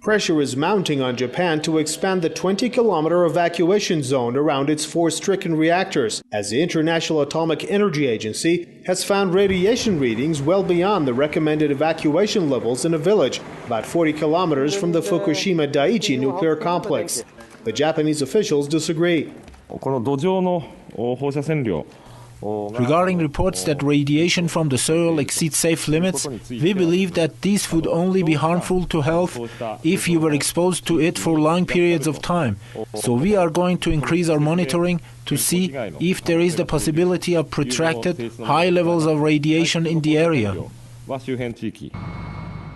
Pressure is mounting on Japan to expand the 20-kilometer evacuation zone around its 4 stricken reactors, as the International Atomic Energy Agency has found radiation readings well beyond the recommended evacuation levels in a village about 40 kilometers from the Fukushima Daiichi nuclear complex. The Japanese officials disagree. Regarding reports that radiation from the soil exceeds safe limits, we believe that these would only be harmful to health if you were exposed to it for long periods of time. So we are going to increase our monitoring to see if there is the possibility of protracted high levels of radiation in the area.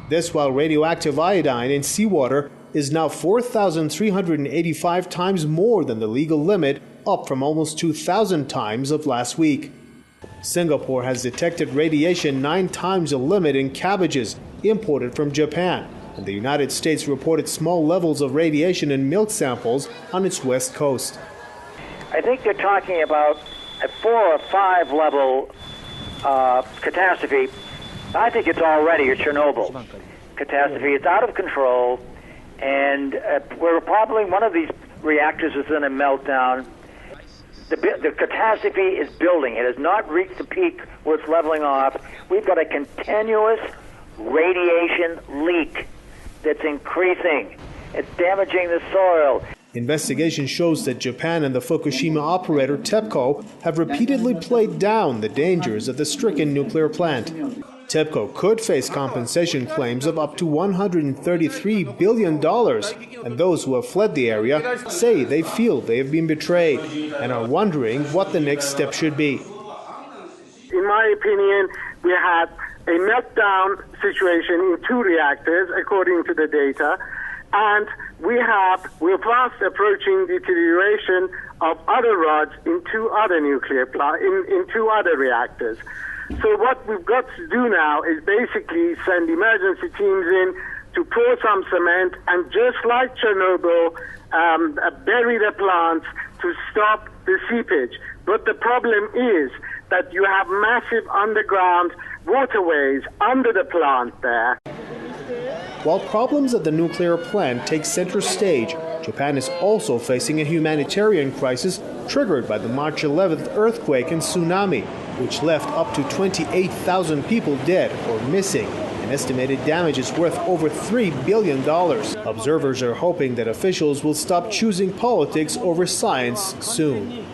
This while radioactive iodine in seawater is now 4,385 times more than the legal limit, up from almost 2,000 times of last week. Singapore has detected radiation 9 times the limit in cabbages imported from Japan, and the United States reported small levels of radiation in milk samples on its west coast. I think you're talking about a 4 or 5 level catastrophe. I think it's already a Chernobyl catastrophe. It's out of control, and we're probably one of these reactors is in a meltdown. The catastrophe is building. It has not reached the peak where it's leveling off. We've got a continuous radiation leak that's increasing. It's damaging the soil. Investigation shows that Japan and the Fukushima operator TEPCO have repeatedly played down the dangers of the stricken nuclear plant. TEPCO could face compensation claims of up to $133 billion, and those who have fled the area say they feel they have been betrayed and are wondering what the next step should be. In my opinion, we had a meltdown situation in 2 reactors, according to the data, and we're fast approaching deterioration of other rods in 2 other nuclear in 2 other reactors. So what we've got to do now is basically send emergency teams in to pour some cement and, just like Chernobyl, bury the plants to stop the seepage. But the problem is that you have massive underground waterways under the plant there. While problems at the nuclear plant take center stage, Japan is also facing a humanitarian crisis triggered by the March 11th earthquake and tsunami, which left up to 28,000 people dead or missing, and estimated damages worth over $3 billion. Observers are hoping that officials will stop choosing politics over science soon.